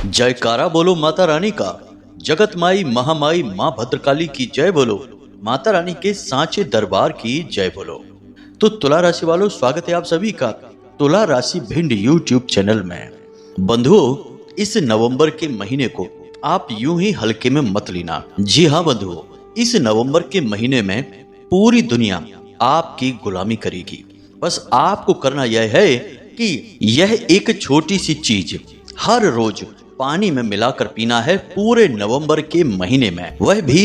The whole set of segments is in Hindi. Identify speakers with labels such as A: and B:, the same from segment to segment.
A: जयकारा बोलो माता रानी का। जगत माई महामाई माँ भद्रकाली की जय बोलो। माता रानी के सांचे दरबार की जय बोलो। तो तुला राशि वालों, स्वागत है आप सभी का तुला राशि भिंड यूट्यूब चैनल में। बंधुओं, इस नवंबर के महीने को आप यूं ही हल्के में मत लेना। जी हाँ बंधुओं, इस नवंबर के महीने में पूरी दुनिया आपकी गुलामी करेगी। बस आपको करना यह है कि यह एक छोटी सी चीज हर रोज पानी में मिलाकर पीना है पूरे नवंबर के महीने में, वह भी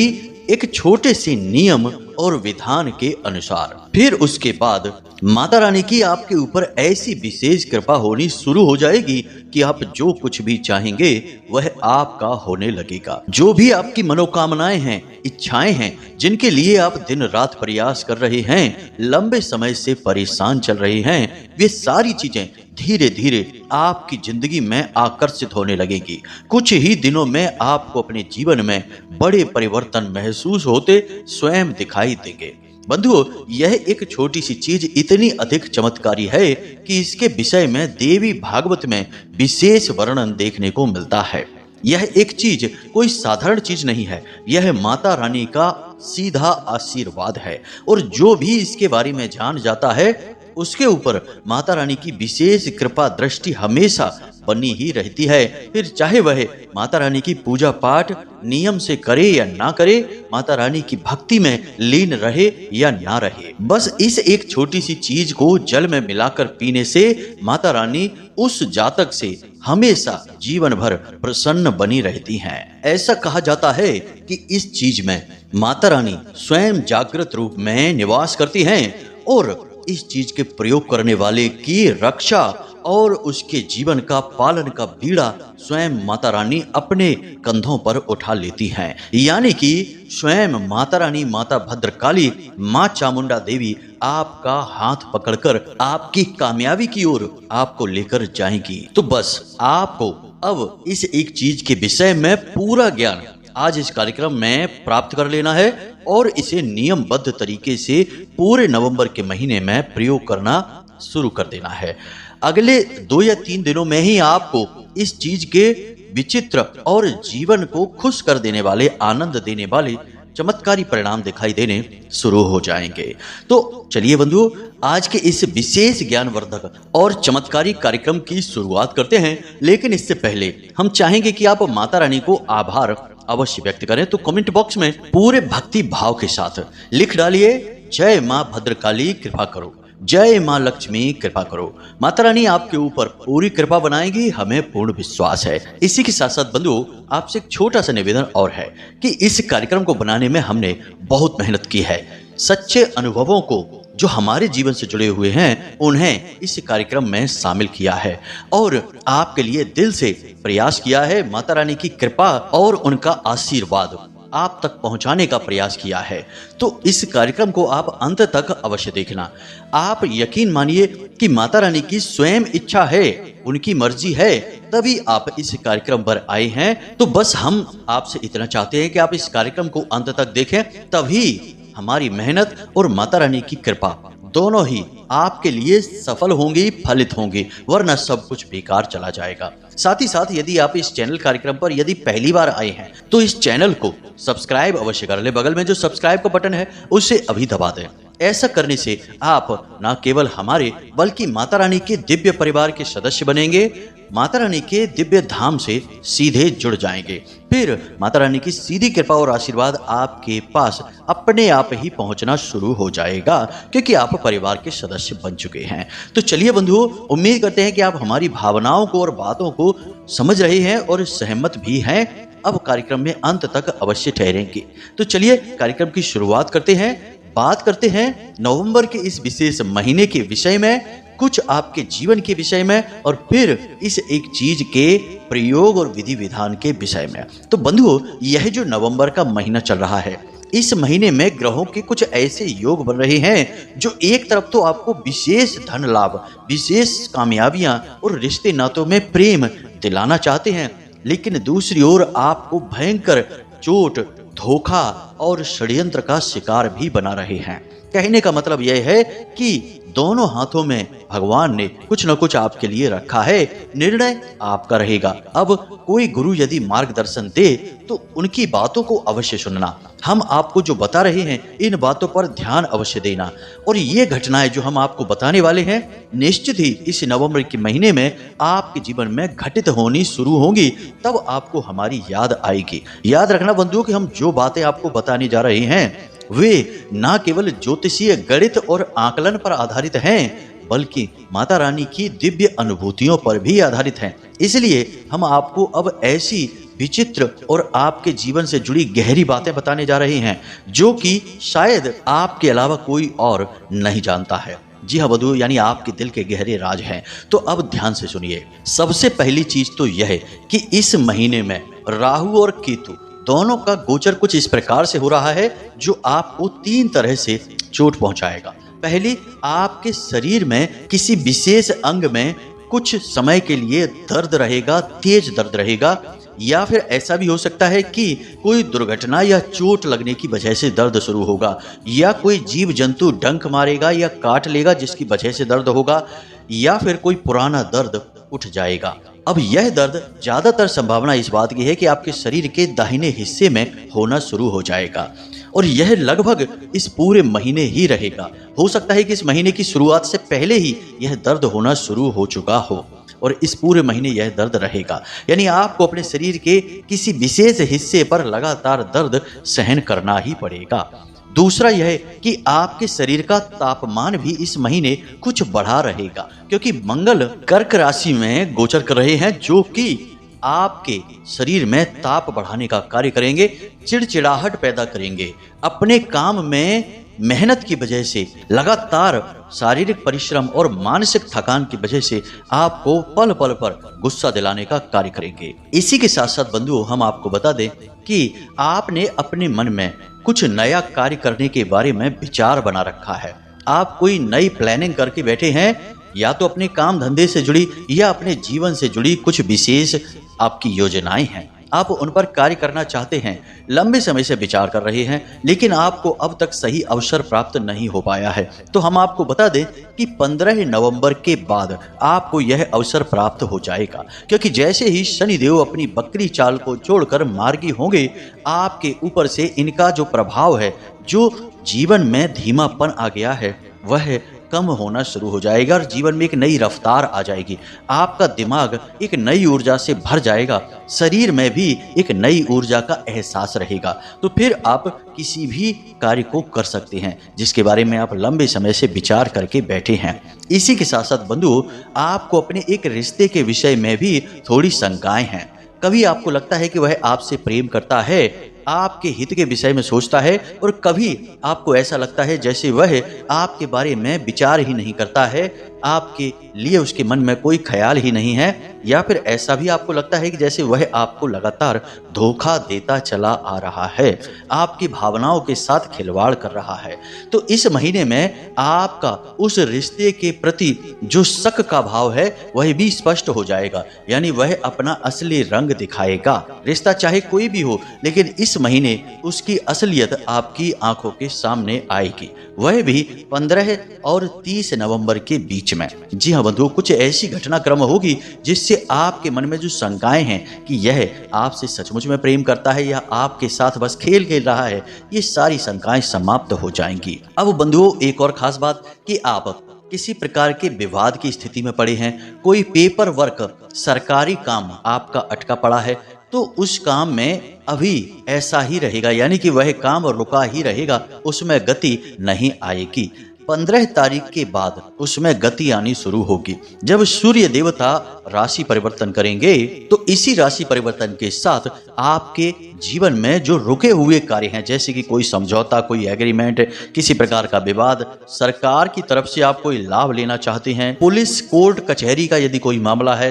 A: एक छोटे से नियम और विधान के अनुसार। फिर उसके बाद माता रानी की आपके ऊपर ऐसी विशेष कृपा होनी शुरू हो जाएगी कि आप जो कुछ भी चाहेंगे वह आपका होने लगेगा। जो भी आपकी मनोकामनाएं हैं, इच्छाएं हैं, जिनके लिए आप दिन रात प्रयास कर रहे हैं, लंबे समय से परेशान चल रहे हैं, वे सारी चीजें धीरे धीरे आपकी जिंदगी में आकर्षित होने लगेगी। कुछ ही दिनों में आपको अपने जीवन में बड़े परिवर्तन महसूस होते स्वयं दिखाई देंगे। बंधुओं, यह एक छोटी सी चीज इतनी अधिक चमत्कारी है कि इसके विषय में देवी भागवत में विशेष वर्णन देखने को मिलता है। यह एक चीज कोई साधारण चीज नहीं है, यह माता रानी का सीधा आशीर्वाद है। और जो भी इसके बारे में जान जाता है उसके ऊपर माता रानी की विशेष कृपा दृष्टि हमेशा बनी ही रहती है। फिर चाहे वह माता रानी की पूजा पाठ नियम से करे या ना करे, माता रानी की भक्ति में लीन रहे या ना रहे, बस इस एक छोटी सी चीज को जल में मिलाकर पीने से माता रानी उस जातक से हमेशा जीवन भर प्रसन्न बनी रहती हैं। ऐसा कहा जाता है कि इस चीज में माता रानी स्वयं जागृत रूप में निवास करती हैं और इस चीज के प्रयोग करने वाले की रक्षा और उसके जीवन का पालन का बीड़ा स्वयं माता रानी अपने कंधों पर उठा लेती हैं। यानी कि स्वयं माता रानी, माता भद्रकाली, माँ चामुंडा देवी आपका हाथ पकड़कर आपकी कामयाबी की ओर आपको लेकर जाएंगी। तो बस आपको अब इस एक चीज के विषय में पूरा ज्ञान आज इस कार्यक्रम में प्राप्त कर लेना है और इसे नियमबद्ध तरीके से पूरे नवंबर के महीने में प्रयोग करना शुरू कर देना है। अगले 2 या 3 दिनों में ही आपको इस चीज के विचित्र और जीवन को खुश कर देने वाले, आनंद देने वाले चमत्कारी परिणाम दिखाई देने शुरू हो जाएंगे। तो चलिए बंधुओं, आज के इस विशेष ज्ञानवर्धक और चमत्कारी कार्यक्रम की शुरुआत करते हैं। लेकिन इससे पहले हम चाहेंगे कि आप माता रानी को आभार अवश्य व्यक्त करें। तो कमेंट बॉक्स में पूरे भक्ति भाव के साथ लिख डालिए, जय माँ भद्रकाली कृपा करो, जय माँ लक्ष्मी कृपा करो। माता रानी आपके ऊपर पूरी कृपा बनाएगी, हमें पूर्ण विश्वास है। इसी के साथ साथ बंधुओं, आपसे एक छोटा सा निवेदन और है कि इस कार्यक्रम को बनाने में हमने बहुत मेहनत की है। सच्चे अनुभवों को जो हमारे जीवन से जुड़े हुए हैं उन्हें इस कार्यक्रम में शामिल किया है और आपके लिए दिल से प्रयास किया है। माता रानी की कृपा और उनका आशीर्वाद आप तक पहुंचाने का प्रयास किया है। तो इस कार्यक्रम को आप अंत तक अवश्य देखना। आप यकीन मानिए कि माता रानी की स्वयं इच्छा है, उनकी मर्जी है, तभी आप इस कार्यक्रम पर आए हैं। तो बस हम आपसे इतना चाहते हैं कि आप इस कार्यक्रम को अंत तक देखें, तभी हमारी मेहनत और माता रानी की कृपा दोनों ही आपके लिए सफल होंगी, फलित होंगी, वरना सब कुछ बेकार चला जाएगा। साथ ही साथ यदि आप इस चैनल कार्यक्रम पर यदि पहली बार आए हैं तो इस चैनल को सब्सक्राइब अवश्य कर ले। बगल में जो सब्सक्राइब का बटन है उसे अभी दबा दें। ऐसा करने से आप न केवल हमारे बल्कि माता रानी के दिव्य परिवार के सदस्य बनेंगे, माता रानी के दिव्य धाम से सीधे जुड़ जाएंगे। फिर माता रानी की सीधी कृपा और आशीर्वाद आपके पास अपने आप ही पहुंचना शुरू हो जाएगा, क्योंकि आप परिवार के सदस्य बन चुके हैं। तो चलिए बंधुओं, उम्मीद करते हैं कि आप हमारी भावनाओं को और बातों को समझ रहे हैं और सहमत भी हैं। अब कार्यक्रम में अंत तक अवश्य ठहरेंगे। तो चलिए कार्यक्रम की शुरुआत करते हैं। बात करते हैं नवंबर के इस विशेष महीने के विषय में, कुछ आपके जीवन के विषय में और फिर इस एक चीज के प्रयोग और विधि विधान के विषय में। तो बंधुओं, यह जो नवंबर का महीना चल रहा है, इस महीने में ग्रहों के कुछ ऐसे योग बन रहे हैं जो एक तरफ तो आपको विशेष धन लाभ, विशेष कामयाबियां और रिश्ते नातों में प्रेम दिलाना चाहते हैं, लेकिन दूसरी ओर आपको भयंकर चोट, धोखा और षड्यंत्र का शिकार भी बना रहे हैं। कहने का मतलब यह है कि दोनों हाथों में भगवान ने कुछ न कुछ आपके लिए रखा है, निर्णय आपका रहेगा। अब कोई गुरु यदि मार्गदर्शन दे तो उनकी बातों को अवश्य सुनना। हम आपको जो बता रहे हैं इन बातों पर ध्यान अवश्य देना। और ये घटनाएं जो हम आपको बताने वाले हैं निश्चित ही इस नवंबर के महीने में आपके जीवन में घटित होनी शुरू होंगी, तब आपको हमारी याद आएगी। याद रखना बंधुओं कि हम जो बातें आपको बताने जा रहे हैं वे ना केवल ज्योतिषीय गणित और आकलन पर आधारित हैं, बल्कि माता रानी की दिव्य अनुभूतियों पर भी आधारित हैं। इसलिए हम आपको अब ऐसी विचित्र और आपके जीवन से जुड़ी गहरी बातें बताने जा रहे हैं जो कि शायद आपके अलावा कोई और नहीं जानता है। जी हाँ बंधुओं, यानी आपके दिल के गहरे राज हैं। तो अब ध्यान से सुनिए। सबसे पहली चीज तो यह है कि इस महीने में राहु और केतु दोनों का गोचर कुछ इस प्रकार से हो रहा है जो आपको 3 तरह से चोट पहुंचाएगा। पहली, आपके शरीर में किसी विशेष अंग में कुछ समय के लिए दर्द रहेगा, तेज दर्द रहेगा, या फिर ऐसा भी हो सकता है कि कोई दुर्घटना या चोट लगने की वजह से दर्द शुरू होगा, या कोई जीव जंतु डंक मारेगा या काट लेगा जिसकी वजह से दर्द होगा, या फिर कोई पुराना दर्द उठ जाएगा। अब यह दर्द ज्यादातर संभावना इस बात की है कि आपके शरीर के दाहिने हिस्से में होना शुरू हो जाएगा और यह लगभग इस पूरे महीने ही रहेगा। हो सकता है कि इस महीने की शुरुआत से पहले ही यह दर्द होना शुरू हो चुका हो और इस पूरे महीने यह दर्द रहेगा। यानी आपको अपने शरीर के किसी विशेष हिस्से पर लगातार दर्द सहन करना ही पड़ेगा। दूसरा यह है कि आपके शरीर का तापमान भी इस महीने कुछ बढ़ा रहेगा, क्योंकि मंगल कर्क राशि में गोचर कर रहे हैं जो कि आपके शरीर में ताप बढ़ाने का कार्य करेंगे, चिड़चिड़ाहट पैदा करेंगे। अपने काम में मेहनत की वजह से, लगातार शारीरिक परिश्रम और मानसिक थकान की वजह से आपको पल पल पर गुस्सा दिलाने का कार्य करेंगे। इसी के साथ साथ बंधुओं हम आपको बता दें कि आपने अपने मन में कुछ नया कार्य करने के बारे में विचार बना रखा है। आप कोई नई प्लानिंग करके बैठे हैं, या तो अपने काम धंधे से जुड़ी या अपने जीवन से जुड़ी कुछ विशेष आपकी योजनाएं हैं। आप उन पर कार्य करना चाहते हैं, लंबे समय से विचार कर रहे हैं, लेकिन आपको अब तक सही अवसर प्राप्त नहीं हो पाया है। तो हम आपको बता दें कि 15 नवंबर के बाद आपको यह अवसर प्राप्त हो जाएगा, क्योंकि जैसे ही शनिदेव अपनी बकरी चाल को छोड़कर मार्गी होंगे, आपके ऊपर से इनका जो प्रभाव है, जो जीवन में धीमापन आ गया है, वह कम होना शुरू हो जाएगा और जीवन में एक नई रफ्तार आ जाएगी। आपका दिमाग एक नई ऊर्जा से भर जाएगा, शरीर में भी एक नई ऊर्जा का एहसास रहेगा। तो फिर आप किसी भी कार्य को कर सकते हैं जिसके बारे में आप लंबे समय से विचार करके बैठे हैं। इसी के साथ साथ बंधु, आपको अपने एक रिश्ते के विषय में भी थोड़ी शंकाएं हैं। कभी आपको लगता है कि वह आपसे प्रेम करता है, आपके हित के विषय में सोचता है, और कभी आपको ऐसा लगता है जैसे वह आपके बारे में विचार ही नहीं करता है, आपके लिए उसके मन में कोई ख्याल ही नहीं है, या फिर ऐसा भी आपको लगता है कि जैसे वह आपको लगातार धोखा देता चला आ रहा है, आपकी भावनाओं के साथ खिलवाड़ कर रहा है। तो इस महीने में आपका उस रिश्ते के प्रति जो शक का भाव है वह भी स्पष्ट हो जाएगा, यानी वह अपना असली रंग दिखाएगा। रिश्ता चाहे कोई भी हो, लेकिन इस महीने उसकी असलियत आपकी आंखों के सामने आएगी, वह भी 15 और 30 नवंबर के बीच में। जी हाँ बंधुओं, कुछ ऐसी घटनाक्रम होगी जिससे आपके मन में जो शंकाएं हैं कि यह आपसे सचमुच में प्रेम करता है या आपके साथ बस खेल खेल रहा है, ये सारी शंकाएं समाप्त हो जाएंगी। अब बंधुओं एक और खास बात कि आप किसी प्रकार के विवाद की स्थिति में पड़े हैं, कोई पेपर वर्क, सरकारी काम आपका अटका पड़ा है, तो उस काम में अभी ऐसा ही रहेगा, यानी कि वह काम रुका ही रहेगा, उसमें गति नहीं आएगी। 15 तारीख के बाद उसमें गति आनी शुरू होगी। जब सूर्य देवता राशि परिवर्तन करेंगे तो इसी राशि परिवर्तन के साथ आपके जीवन में जो रुके हुए कार्य हैं, जैसे कि कोई समझौता, कोई एग्रीमेंट, किसी प्रकार का विवाद, सरकार की तरफ से आप कोई लाभ लेना चाहते हैं, पुलिस, कोर्ट, कचहरी का यदि कोई मामला है,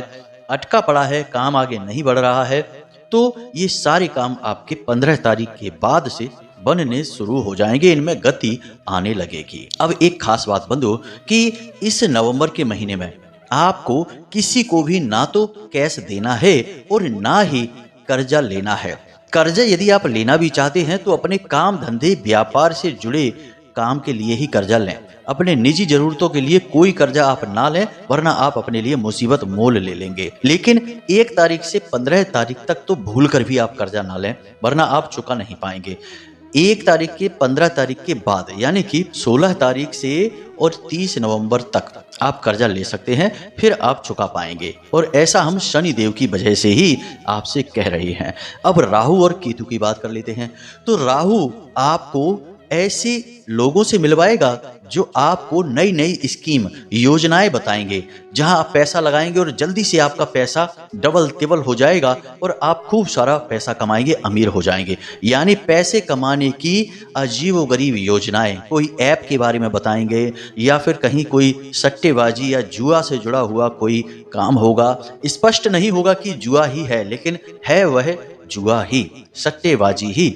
A: अटका पड़ा है, काम आगे नहीं बढ़ रहा है, तो ये सारे काम आपके 15 तारीख के बाद से बनने शुरू हो जाएंगे, इनमें गति आने लगेगी। अब एक खास बात बंधु कि इस नवंबर के महीने में आपको किसी को भी ना तो कैश देना है और ना ही कर्जा लेना है। कर्जा यदि आप लेना भी चाहते हैं तो अपने काम धंधे व्यापार से जुड़े काम के लिए ही कर्जा लें। अपने निजी जरूरतों के लिए कोई कर्जा आप ना लें, वरना आप अपने लिए मुसीबत मोल ले लेंगे। लेकिन 1 तारीख से 15 तारीख तक तो भूल कर भी आप कर्जा ना लें, वरना आप चुका नहीं पाएंगे। 1 तारीख के 15 तारीख के बाद यानी कि 16 तारीख से और 30 नवंबर तक आप कर्जा ले सकते हैं, फिर आप चुका पाएंगे। और ऐसा हम शनि देव की वजह से ही आपसे कह रहे हैं। अब राहु और केतु की बात कर लेते हैं। तो राहु आपको ऐसे लोगों से मिलवाएगा जो आपको नई नई स्कीम योजनाएं बताएंगे, जहां आप पैसा लगाएंगे और जल्दी से आपका पैसा डबल तिबल हो जाएगा और आप खूब सारा पैसा कमाएंगे, अमीर हो जाएंगे। यानी पैसे कमाने की अजीबोगरीब योजनाएं कोई ऐप के बारे में बताएंगे, या फिर कहीं कोई सट्टेबाजी या जुआ से जुड़ा हुआ कोई काम होगा। स्पष्ट नहीं होगा कि जुआ ही है, लेकिन है वह जुआ ही, सट्टेबाजी ही।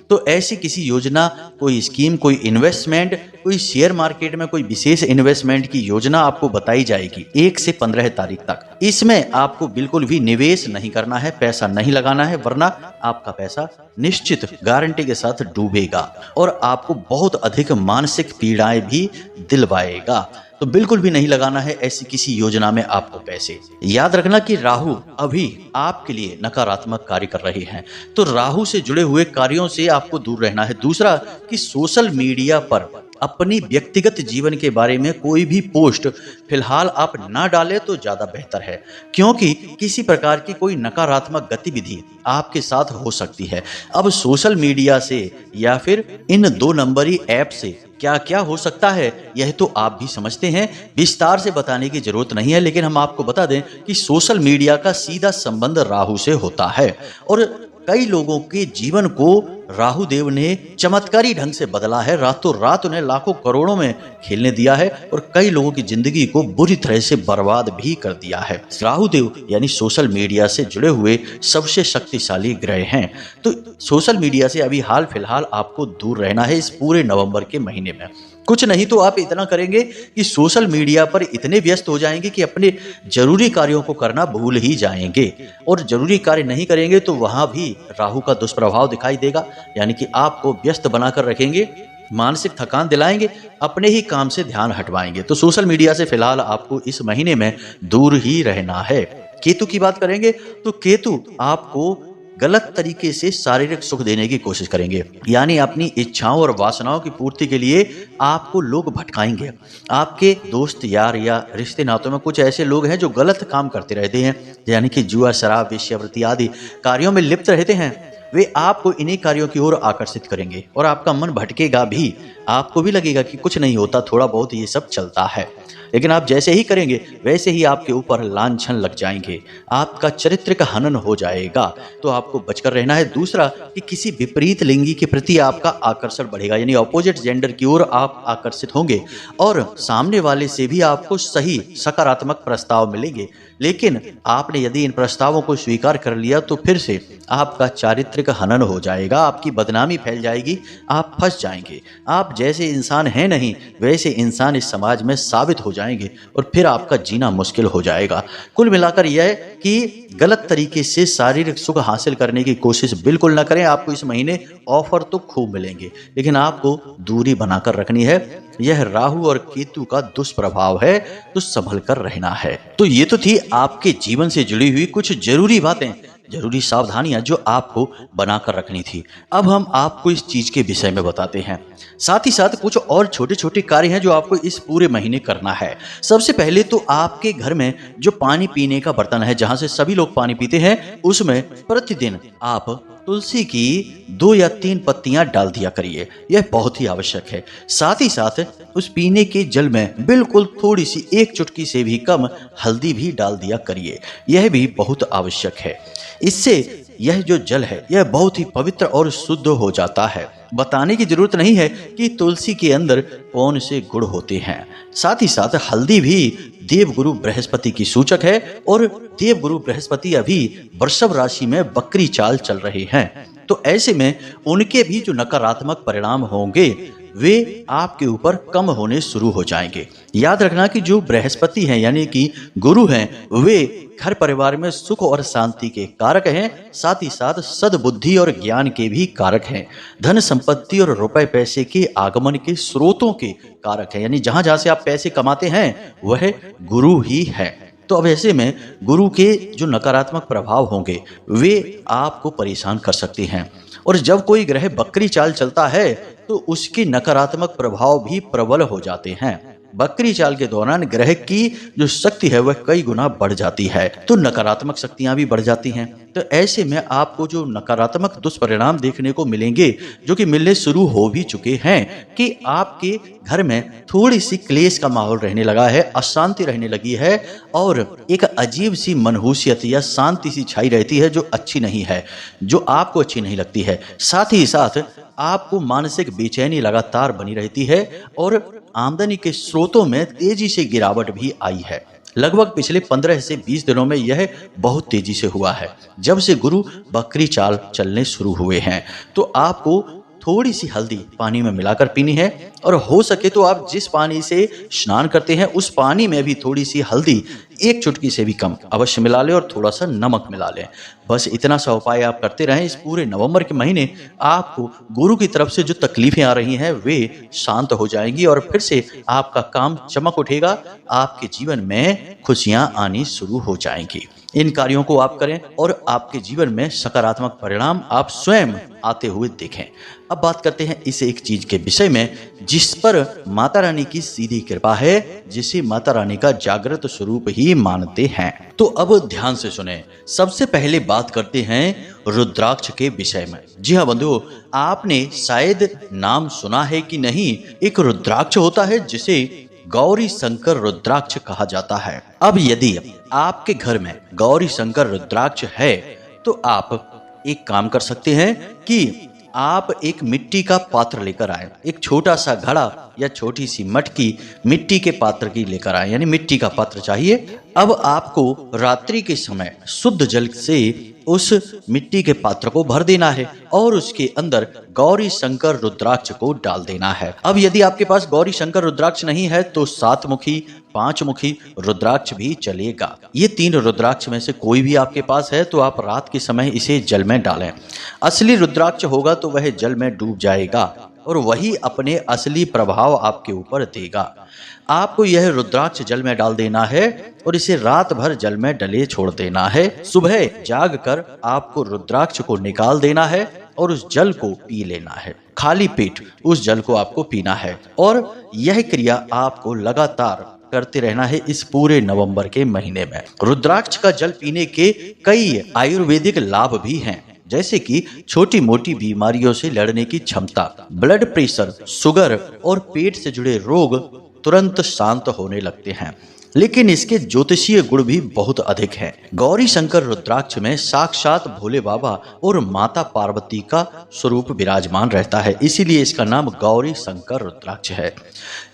A: तो ऐसी किसी योजना, कोई स्कीम, कोई इन्वेस्टमेंट, कोई शेयर मार्केट में कोई विशेष इन्वेस्टमेंट की योजना आपको बताई जाएगी 1 से 15 तारीख तक। इसमें आपको बिल्कुल भी निवेश नहीं करना है, पैसा नहीं लगाना है, वरना आपका पैसा निश्चित गारंटी के साथ डूबेगा और आपको बहुत अधिक मानसिक पीड़ाएं भी दिलवाएगा। तो बिल्कुल भी नहीं लगाना है ऐसी किसी योजना में आपको पैसे। याद रखना कि राहु अभी आपके लिए नकारात्मक कार्य कर रहे हैं, तो राहु से जुड़े हुए कार्यों से आपको दूर रहना है। दूसरा कि सोशल मीडिया पर अपनी व्यक्तिगत जीवन के बारे में कोई भी पोस्ट फिलहाल आप ना डालें तो ज्यादा बेहतर है, क्योंकि किसी प्रकार की कोई नकारात्मक गतिविधि आपके साथ हो सकती है। अब सोशल मीडिया से या फिर इन 2 नंबरी ऐप से क्या क्या हो सकता है यह तो आप भी समझते हैं, विस्तार से बताने की जरूरत नहीं है। लेकिन हम आपको बता दें कि सोशल मीडिया का सीधा संबंध राहु से होता है और कई लोगों के जीवन को राहु देव ने चमत्कारी ढंग से बदला है। रातों रात उन्हें लाखों करोड़ों में खेलने दिया है और कई लोगों की जिंदगी को बुरी तरह से बर्बाद भी कर दिया है। राहु देव यानी सोशल मीडिया से जुड़े हुए सबसे शक्तिशाली ग्रह हैं। तो सोशल मीडिया से अभी हाल फिलहाल आपको दूर रहना है इस पूरे नवंबर के महीने में। कुछ नहीं तो आप इतना करेंगे कि सोशल मीडिया पर इतने व्यस्त हो जाएंगे कि अपने जरूरी कार्यों को करना भूल ही जाएंगे, और जरूरी कार्य नहीं करेंगे तो वहां भी राहु का दुष्प्रभाव दिखाई देगा। यानी कि आपको व्यस्त बनाकर रखेंगे, मानसिक थकान दिलाएंगे, अपने ही काम से ध्यान हटवाएंगे। तो सोशल मीडिया से फिलहाल आपको इस महीने में दूर ही रहना है। केतु की बात करेंगे तो केतु आपको गलत तरीके से शारीरिक सुख देने की कोशिश करेंगे, यानी अपनी इच्छाओं और वासनाओं की पूर्ति के लिए आपको लोग भटकाएंगे। आपके दोस्त यार या रिश्ते नातों में कुछ ऐसे लोग हैं जो गलत काम करते रहते हैं, यानी कि जुआ, शराब, वेश्यावृत्ति आदि कार्यों में लिप्त रहते हैं। वे आपको इन्हीं कार्यों की ओर आकर्षित करेंगे और आपका मन भटकेगा भी। आपको भी लगेगा कि कुछ नहीं होता, थोड़ा बहुत ये सब चलता है, लेकिन आप जैसे ही करेंगे वैसे ही आपके ऊपर लांछन लग जाएंगे, आपका चरित्र का हनन हो जाएगा। तो आपको बचकर रहना है। दूसरा कि किसी विपरीत लिंगी के प्रति आपका आकर्षण बढ़ेगा, यानी ऑपोजिट जेंडर की ओर आप आकर्षित होंगे और सामने वाले से भी आपको सही सकारात्मक प्रस्ताव मिलेंगे। लेकिन आपने यदि इन प्रस्तावों को स्वीकार कर लिया तो फिर से आपका चारित्रिक हनन हो जाएगा, आपकी बदनामी फैल जाएगी, आप फंस जाएंगे। आप जैसे इंसान हैं नहीं वैसे इंसान इस समाज में साबित हो जाएंगे और फिर आपका जीना मुश्किल हो जाएगा। कुल मिलाकर यह कि गलत तरीके से शारीरिक सुख हासिल करने की कोशिश बिल्कुल न करें। आपको इस महीने ऑफर तो खूब मिलेंगे, लेकिन आपको दूरी बनाकर रखनी है। यह राहु और केतु का दुष्प्रभाव है, तो संभल कर रहना है। तो ये तो थी आपके जीवन से जुड़ी हुई कुछ जरूरी बातें, जरूरी सावधानियां जो आपको बनाकर रखनी थी। अब हम आपको इस चीज के विषय में बताते हैं। साथ ही साथ कुछ और छोटे छोटे कार्य हैं जो आपको इस पूरे महीने करना है। सबसे पहले तो आपके घर में जो पानी पीने का बर्तन है, जहां से सभी लोग पानी पीते हैं, उसमें प्रतिदिन आप तुलसी की 2 या 3 पत्तियां डाल दिया करिए। यह बहुत ही आवश्यक है। साथ ही साथ उस पीने के जल में बिल्कुल थोड़ी सी 1 चुटकी से भी कम हल्दी भी डाल दिया करिए। यह भी बहुत आवश्यक है। इससे यह जो जल है यह बहुत ही पवित्र और शुद्ध हो जाता है। बताने की जरूरत नहीं है कि तुलसी के अंदर कौन से गुण होते हैं। साथ ही साथ हल्दी भी देवगुरु बृहस्पति की सूचक है और देवगुरु बृहस्पति अभी वृषभ राशि में वक्री चाल चल रहे हैं। तो ऐसे में उनके भी जो नकारात्मक परिणाम होंगे वे आपके ऊपर कम होने शुरू हो जाएंगे। याद रखना कि जो बृहस्पति हैं यानी कि गुरु हैं, वे घर परिवार में सुख और शांति के कारक हैं, साथ ही साथ सद्बुद्धि और ज्ञान के भी कारक हैं। धन संपत्ति और रुपए पैसे के आगमन के स्रोतों के कारक हैं, यानी जहां जहां से आप पैसे कमाते हैं वह गुरु ही है। तो अब ऐसे में गुरु के जो नकारात्मक प्रभाव होंगे वे आपको परेशान कर सकते हैं। और जब कोई ग्रह बकरी चाल चलता है तो उसके नकारात्मक प्रभाव भी प्रबल हो जाते हैं। बकरी चाल के दौरान ग्रह की जो शक्ति है वह कई गुना बढ़ जाती है, तो नकारात्मक शक्तियां भी बढ़ जाती हैं। तो ऐसे में आपको जो नकारात्मक दुष्परिणाम देखने को मिलेंगे, जो कि मिलने शुरू हो भी चुके हैं, कि आपके घर में थोड़ी सी क्लेश का माहौल रहने लगा है, अशांति रहने लगी है और एक अजीब सी मनहूसियत या शांति सी छाई रहती है जो अच्छी नहीं है, जो आपको अच्छी नहीं लगती है। साथ ही साथ आपको मानसिक बेचैनी लगातार बनी रहती है और आमदनी के स्रोतों में तेजी से गिरावट भी आई है। लगभग पिछले 15 से 20 दिनों में यह बहुत तेजी से हुआ है। जब से गुरु बकरी चाल चलने शुरू हुए हैं, तो आपको थोड़ी सी हल्दी पानी में मिलाकर पीनी है और हो सके तो आप जिस पानी से स्नान करते हैं उस पानी में भी थोड़ी सी हल्दी एक चुटकी से भी कम अवश्य मिला लें और थोड़ा सा नमक मिला लें। बस इतना सा उपाय आप करते रहें। इस पूरे नवंबर के महीने आपको गुरु की तरफ से जो तकलीफें आ रही हैं वे शांत हो जाएंगी और फिर से आपका काम चमक उठेगा, आपके जीवन में खुशियां आनी शुरू हो जाएंगी। इन कार्यों को आप करें और आपके जीवन में सकारात्मक परिणाम आप स्वयं आते हुए देखें। अब बात करते हैं इस एक चीज के विषय में जिस पर माता रानी की सीधी कृपा है, जिसे माता रानी का जागृत स्वरूप ही मानते हैं। तो अब ध्यान से सुने। सबसे पहले बात करते हैं रुद्राक्ष के विषय में। जी हाँ बंधुओं, आपने शायद नाम सुना है कि नहीं, एक रुद्राक्ष होता है जिसे गौरी शंकर रुद्राक्ष कहा जाता है। अब यदि आपके घर में गौरी शंकर रुद्राक्ष है तो आप एक काम कर सकते हैं कि आप एक मिट्टी का पात्र लेकर आए, एक छोटा सा घड़ा या छोटी सी मटकी मिट्टी के पात्र की लेकर आए, यानी मिट्टी का पात्र चाहिए। अब आपको रात्रि के समय शुद्ध जल से उस मिट्टी के पात्र को भर देना है और उसके अंदर गौरी शंकर रुद्राक्ष को डाल देना है। अब यदि आपके पास गौरी शंकर रुद्राक्ष नहीं है तो 7 मुखी 5 मुखी रुद्राक्ष भी चलेगा। ये 3 रुद्राक्ष में से कोई भी आपके पास है तो आप रात के समय इसे जल में डालें। असली रुद्राक्ष होगा तो वह जल में डूब जाएगा और वही अपने असली प्रभाव आपके ऊपर देगा। आपको यह रुद्राक्ष जल में डाल देना है और इसे रात भर जल में डले छोड़ देना है। सुबह जागकर आपको रुद्राक्ष को निकाल देना है और उस जल को पी लेना है। खाली पेट उस जल को आपको पीना है और यह क्रिया आपको लगातार करते रहना है इस पूरे नवंबर के महीने में। रुद्राक्ष का जल पीने के कई आयुर्वेदिक लाभ भी हैं, जैसे कि छोटी मोटी बीमारियों से लड़ने की क्षमता, ब्लड प्रेशर, शुगर और पेट से जुड़े रोग तुरंत शांत होने लगते हैं। लेकिन इसके ज्योतिषीय गुण भी बहुत अधिक हैं। गौरी शंकर रुद्राक्ष में साक्षात भोले बाबा और माता पार्वती का स्वरूप विराजमान रहता है, इसीलिए इसका नाम गौरी शंकर रुद्राक्ष है।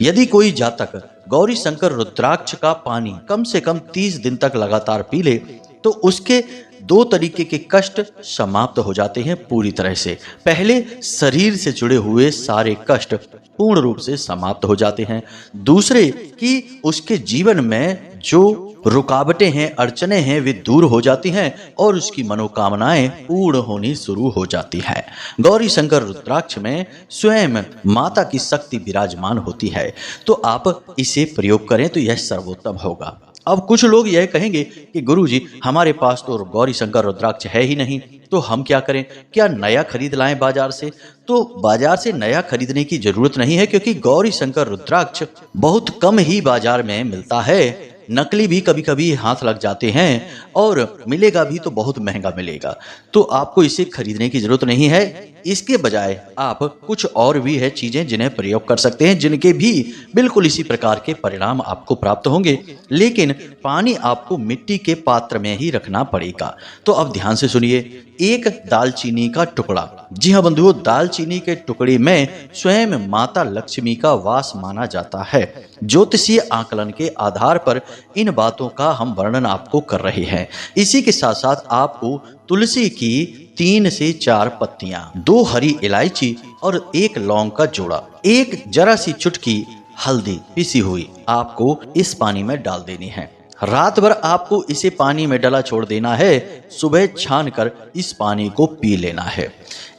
A: यदि कोई जातक गौरी शंकर रुद्राक्ष का पानी कम से कम 30 दिन तक लगातार पी ले तो उसके 2 तरीके के कष्ट समाप्त हो जाते हैं पूरी तरह से। पहले, शरीर से जुड़े हुए सारे कष्ट पूर्ण रूप से समाप्त हो जाते हैं। दूसरे कि उसके जीवन में जो रुकावटें हैं, अड़चने हैं, वे दूर हो जाती हैं और उसकी मनोकामनाएं पूर्ण होनी शुरू हो जाती है। गौरी शंकर रुद्राक्ष में स्वयं माता की शक्ति विराजमान होती है, तो आप इसे प्रयोग करें तो यह सर्वोत्तम होगा। अब कुछ लोग यह कहेंगे कि गुरुजी हमारे पास तो गौरी शंकर रुद्राक्ष है ही नहीं, तो हम क्या करें, क्या नया खरीद लाएं बाजार से? तो बाजार से नया खरीदने की जरूरत नहीं है, क्योंकि गौरी शंकर रुद्राक्ष बहुत कम ही बाजार में मिलता है। नकली भी कभी कभी हाथ लग जाते हैं और मिलेगा भी तो बहुत महंगा मिलेगा, तो आपको इसे खरीदने की जरूरत नहीं है। इसके बजाय आप कुछ और भी है चीजें जिन्हें प्रयोग कर सकते हैं, जिनके भी बिल्कुल इसी प्रकार के परिणाम आपको प्राप्त होंगे, लेकिन पानी आपको मिट्टी के पात्र में ही रखना पड़ेगा। तो अब ध्यान से सुनिए। 1 दालचीनी का टुकड़ा। जी हाँ बंधुओं, दालचीनी के टुकड़े में स्वयं माता लक्ष्मी का वास माना जाता है। ज्योतिषीय आकलन के आधार पर इन बातों का हम वर्णन आपको कर रहे हैं। इसी के साथ साथ आपको तुलसी की 3 से 4 पत्तियां, 2 हरी इलायची और 1 लौंग का जोड़ा एक जरा सी चुटकी हल्दी पिसी हुई आपको इस पानी में डाल देनी है। रात भर आपको इसे पानी में डला छोड़ देना है। सुबह छानकर इस पानी को पी लेना है।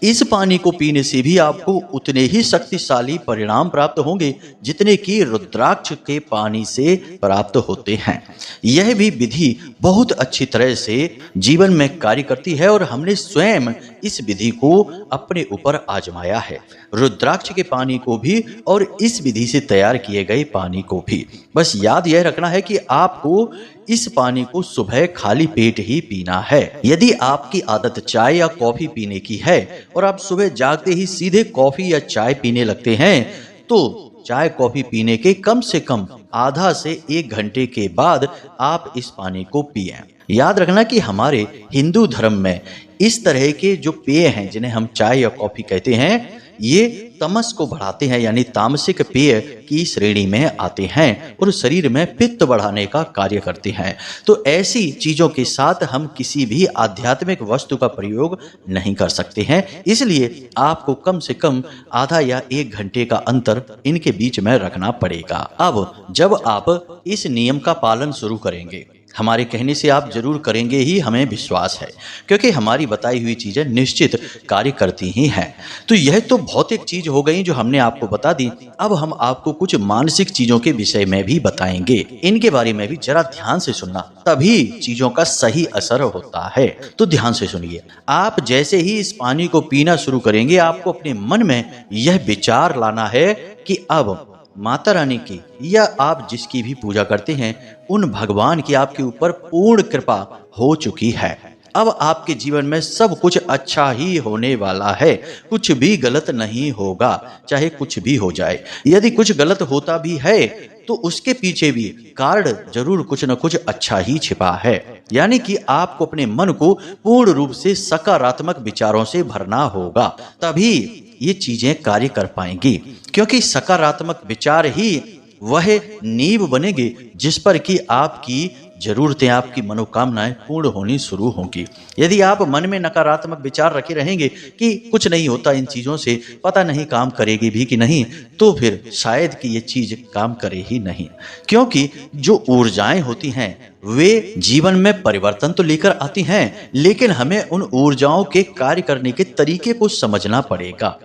A: इस पानी को पीने से भी आपको उतने ही शक्तिशाली परिणाम प्राप्त होंगे जितने कि रुद्राक्ष के पानी से प्राप्त होते हैं। यह भी विधि बहुत अच्छी तरह से जीवन में कार्य करती है और हमने स्वयं इस विधि को अपने ऊपर आजमाया है। रुद्राक्ष के पानी को भी और इस विधि से तैयार किए गए पानी को भी। बस याद यह रखना है कि आपको इस पानी को सुबह खाली पेट ही पीना है। यदि आपकी आदत चाय या कॉफी पीने की है और आप सुबह जागते ही सीधे कॉफी या चाय पीने लगते हैं तो चाय कॉफी पीने के कम से कम आधा से 1 घंटे के बाद आप इस पानी को पिएं। याद रखना कि हमारे हिंदू धर्म में इस तरह के जो पेय हैं जिन्हें हम चाय या कॉफी कहते हैं, ये तमस को बढ़ाते हैं, यानी तामसिक पेय की श्रेणी में आते हैं और शरीर में पित्त बढ़ाने का कार्य करते हैं। तो ऐसी चीजों के साथ हम किसी भी आध्यात्मिक वस्तु का प्रयोग नहीं कर सकते हैं। इसलिए आपको कम से कम आधा या 1 घंटे का अंतर इनके बीच में रखना पड़ेगा। अब जब आप इस नियम का पालन शुरू करेंगे, हमारे कहने से आप जरूर करेंगे ही, हमें विश्वास है, क्योंकि हमारी बताई हुई चीजें निश्चित कार्य करती ही हैं। तो यह तो भौतिक चीज हो गई जो हमने आपको बता दी। अब हम आपको कुछ मानसिक चीजों के विषय में भी बताएंगे। इनके बारे में भी जरा ध्यान से सुनना, तभी चीजों का सही असर होता है। तो ध्यान से सुनिए। आप जैसे ही इस पानी को पीना शुरू करेंगे, आपको अपने मन में यह विचार लाना है कि अब माता रानी की या आप जिसकी भी पूजा करते हैं, उन भगवान की आपके ऊपर पूर्ण कृपा हो चुकी है। अब आपके जीवन में सब कुछ अच्छा ही होने वाला है। कुछ भी गलत नहीं होगा, चाहे कुछ भी हो जाए। यदि कुछ गलत होता भी है तो उसके पीछे भी कारण जरूर कुछ न कुछ अच्छा ही छिपा है। यानी कि आपको अपने मन को पूर्ण रूप से सकारात्मक विचारों से भरना होगा, तभी ये चीजें कार्य कर पाएंगी। क्योंकि सकारात्मक विचार ही वह नींव बनेंगे जिस पर कि आपकी जरूरतें, आपकी मनोकामनाएं पूर्ण होनी शुरू होंगी। यदि आप मन में नकारात्मक विचार रखे रहेंगे कि कुछ नहीं होता इन चीजों से, पता नहीं काम करेगी भी कि नहीं, तो फिर शायद कि ये चीज काम करे ही नहीं। क्योंकि जो ऊर्जाएं होती हैं वे जीवन में परिवर्तन तो लेकर आती हैं, लेकिन हमें उन ऊर्जाओं के कार्य करने के तरीके को समझना पड़ेगा।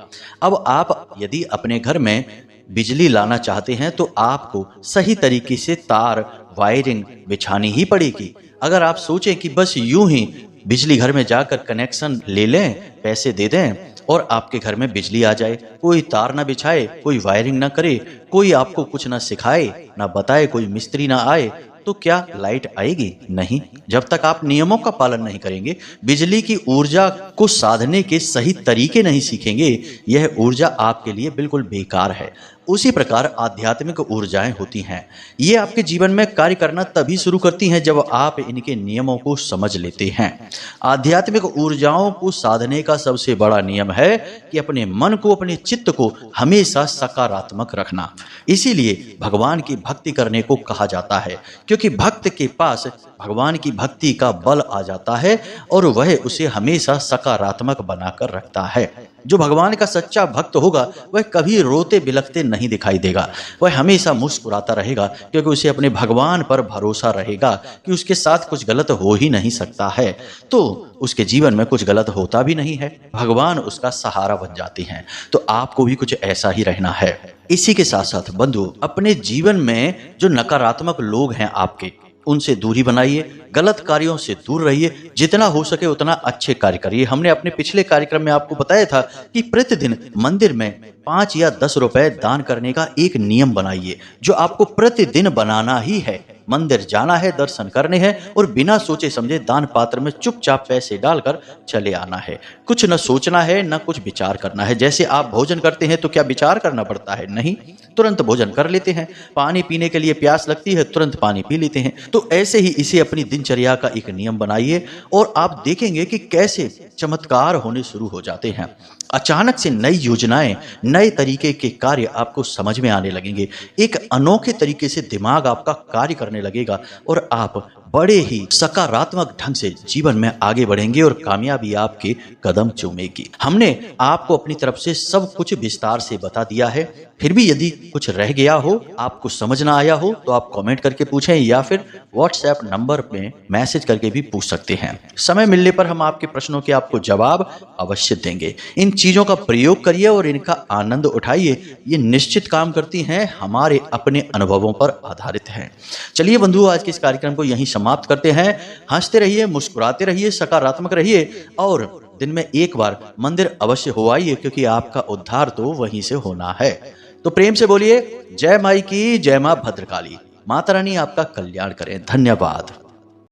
A: अब आप यदि अपने घर में बिजली लाना चाहते हैं तो आपको सही तरीके से तार, वायरिंग बिछानी ही पड़ेगी। अगर आप सोचें कि बस यूं ही बिजली घर में जाकर कनेक्शन ले लें, पैसे दे दें और आपके घर में बिजली आ जाए, कोई तार ना बिछाए, कोई वायरिंग ना करे, कोई आपको कुछ ना सिखाए ना बताए, कोई मिस्त्री ना आए, तो क्या लाइट आएगी? नहीं। जब तक आप नियमों का पालन नहीं करेंगे, बिजली की ऊर्जा को साधने के सही तरीके नहीं सीखेंगे, यह ऊर्जा आपके लिए बिल्कुल बेकार है। उसी प्रकार आध्यात्मिक ऊर्जाएं होती हैं। ये आपके जीवन में कार्य करना तभी शुरू करती हैं जब आप इनके नियमों को समझ लेते हैं। आध्यात्मिक ऊर्जाओं को साधने का सबसे बड़ा नियम है कि अपने मन को, अपने चित्त को हमेशा सकारात्मक रखना। इसीलिए भगवान की भक्ति करने को कहा जाता है, क्योंकि भक्त के पास भगवान की भक्ति का बल आ जाता है और वह उसे हमेशा सकारात्मक बनाकर रखता है। जो भगवान का सच्चा भक्त होगा वह कभी रोते बिलखते नहीं दिखाई देगा, वह हमेशा मुस्कुराता रहेगा, क्योंकि उसे अपने भगवान पर भरोसा रहेगा कि उसके साथ कुछ गलत हो ही नहीं सकता है। तो उसके जीवन में कुछ गलत होता भी नहीं है, भगवान उसका सहारा बन जाते हैं। तो आपको भी कुछ ऐसा ही रहना है। इसी के साथ साथ बंधु, अपने जीवन में जो नकारात्मक लोग हैं आपके, उनसे दूरी बनाइए, गलत कार्यों से दूर रहिए, जितना हो सके उतना अच्छे कार्य करिए। हमने अपने पिछले कार्यक्रम में आपको बताया था कि प्रतिदिन मंदिर में 5 या 10 रुपए दान करने का एक नियम बनाइए, जो आपको प्रतिदिन बनाना ही है। मंदिर जाना है, दर्शन करने हैं और बिना सोचे समझे दान पात्र में चुपचाप पैसे डालकर चले आना है। कुछ न सोचना है न कुछ विचार करना है। जैसे आप भोजन करते हैं तो क्या विचार करना पड़ता है? नहीं, तुरंत भोजन कर लेते हैं। पानी पीने के लिए प्यास लगती है, तुरंत पानी पी लेते हैं। तो ऐसे ही इसे अपनी दिनचर्या का एक नियम बनाइए और आप देखेंगे कि कैसे चमत्कार होने शुरू हो जाते हैं। अचानक से नई योजनाएं, नए तरीके के कार्य आपको समझ में आने लगेंगे। एक अनोखे तरीके से दिमाग आपका कार्य करने लगेगा और आप बड़े ही सकारात्मक ढंग से जीवन में आगे बढ़ेंगे और कामयाबी आपके कदम चूमेगी। हमने आपको अपनी तरफ से सब कुछ विस्तार से बता दिया है, फिर भी यदि कुछ रह गया हो, आपको समझ ना आया हो, तो आप कमेंट करके पूछें या फिर व्हाट्सएप नंबर पे मैसेज करके भी पूछ सकते हैं। समय मिलने पर हम आपके प्रश्नों के आपको जवाब अवश्य देंगे। इन चीजों का प्रयोग करिए और इनका आनंद उठाइए, ये निश्चित काम करती हैं, हमारे अपने अनुभवों पर आधारित हैं। चलिए बंधुओं, आज के इस कार्यक्रम को यहीं समाप्त करते हैं। हंसते रहिए, मुस्कुराते रहिए, सकारात्मक रहिए और दिन में एक बार मंदिर अवश्य हो आइए, क्योंकि आपका उद्धार तो वहीं से होना है। तो प्रेम से बोलिए जय माई की, जय मां भद्रकाली। माता रानी आपका कल्याण करें। धन्यवाद।